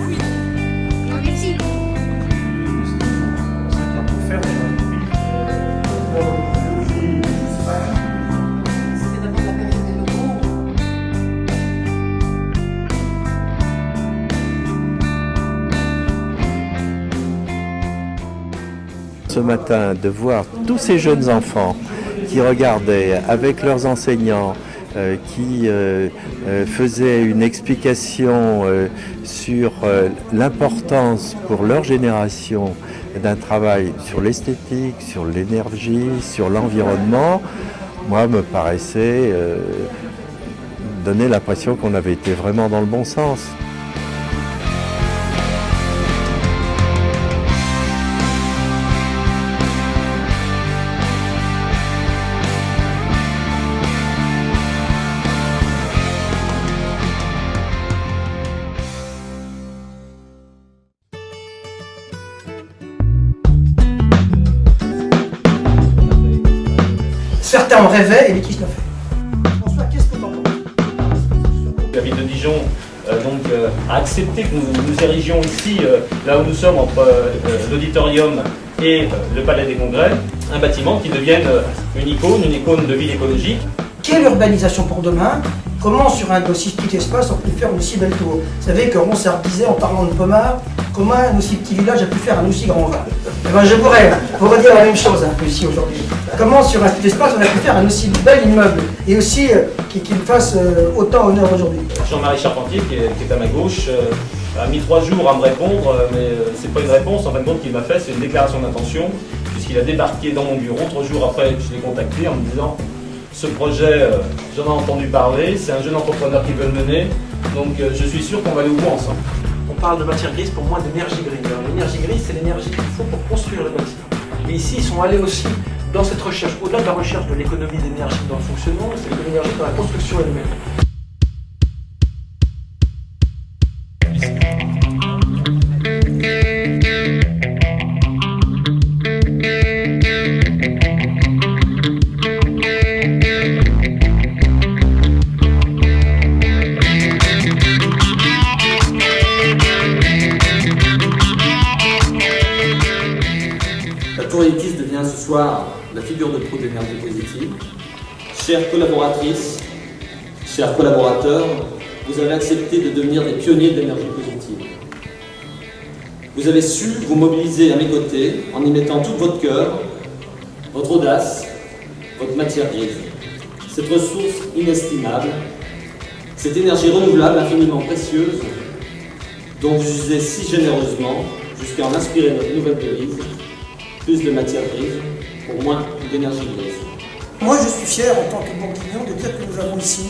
Oui. Non, mais si. C'était d'abord la période des locaux. Ce matin, de voir tous ces jeunes enfants qui regardaient avec leurs enseignants, qui faisaient une explication sur l'importance pour leur génération d'un travail sur l'esthétique, sur l'énergie, sur l'environnement, moi me paraissait donner l'impression qu'on avait été vraiment dans le bon sens. Certains en rêvaient et les qui se le fait. François, qu'est-ce que tu en penses? La ville de Dijon a accepté que nous érigions ici, là où nous sommes, entre l'auditorium et le palais des congrès, un bâtiment qui devienne une icône de ville écologique. Quelle urbanisation pour demain? Comment sur un aussi petit espace on peut faire une aussi belle tour? Vous savez que Ronsard disait en parlant de Pommard, comment un aussi petit village a pu faire un aussi grand vin? Eh ben, je pourrais vous redire la même chose un peu ici aujourd'hui. Comment sur un petit espace on a pu faire un aussi bel immeuble et aussi qu'il fasse autant honneur aujourd'hui? Jean-Marie Charpentier, qui est à ma gauche, a mis 3 jours à me répondre, mais c'est pas une réponse en fin de compte qu'il m'a fait, c'est une déclaration d'intention, puisqu'il a débarqué dans mon bureau 3 jours après que je l'ai contacté en me disant: ce projet, j'en ai entendu parler, c'est un jeune entrepreneur qui veut le mener, donc je suis sûr qu'on va aller au bout ensemble. On parle de matière grise, pour moi d'énergie grise. L'énergie grise, c'est l'énergie qu'il faut pour construire le bâtiment. Et ici, ils sont allés aussi dans cette recherche, au-delà de la recherche de l'économie d'énergie dans le fonctionnement, c'est l'énergie dans la construction elle-même. La Tour Éditis devient ce soir la figure de proue de l'énergie positive. Chères collaboratrices, chers collaborateurs, vous avez accepté de devenir des pionniers de l'énergie positive. Vous avez su vous mobiliser à mes côtés en y mettant tout votre cœur, votre audace, votre matière grise. Cette ressource inestimable, cette énergie renouvelable infiniment précieuse, dont vous usez si généreusement jusqu'à en inspirer notre nouvelle devise: plus de matière grise pour moins d'énergie grise. Moi je suis fier en tant que bourguignon de dire que nous avons ici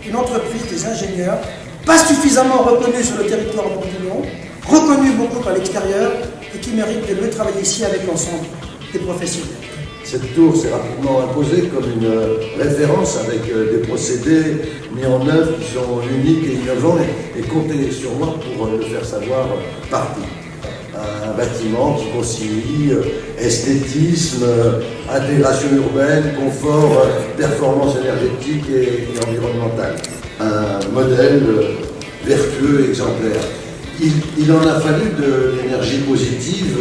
une entreprise des ingénieurs, pas suffisamment reconnue sur le territoire bourguignon, reconnue beaucoup par l'extérieur et qui mérite de mieux travailler ici avec l'ensemble des professionnels. Cette tour s'est rapidement imposée comme une référence avec des procédés mis en œuvre qui sont uniques et innovants et comptez sur moi pour le faire savoir partout. Un bâtiment qui concilie esthétisme, intégration urbaine, confort, performance énergétique et environnementale. Un modèle vertueux et exemplaire. Il en a fallu de l'énergie positive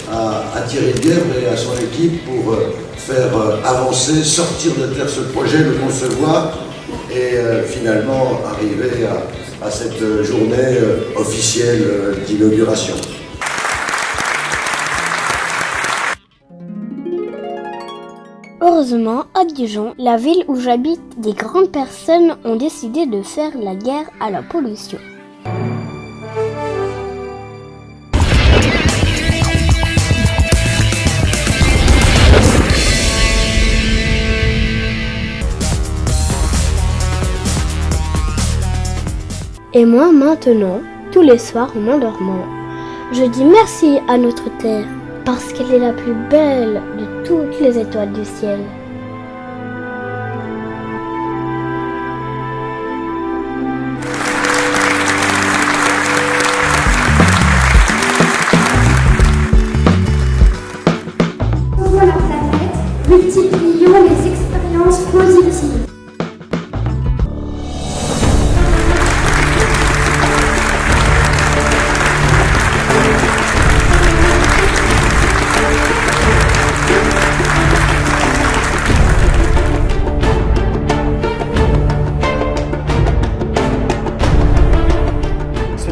à Thierry Guèvre et à son équipe pour faire avancer, sortir de terre ce projet, le concevoir et finalement arriver à cette journée officielle d'inauguration. Heureusement, à Dijon, la ville où j'habite, des grandes personnes ont décidé de faire la guerre à la pollution. Et moi maintenant, tous les soirs en m'endormant, je dis merci à notre terre, parce qu'elle est la plus belle de toutes les étoiles du ciel. Sauvons la planète, multiplions les expériences positives.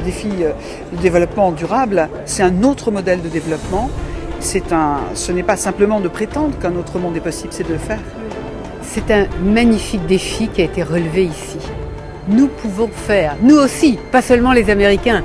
défi du développement durable, c'est un autre modèle de développement. Ce n'est pas simplement de prétendre qu'un autre monde est possible, c'est de le faire. C'est un magnifique défi qui a été relevé ici. Nous pouvons faire, nous aussi, pas seulement les Américains.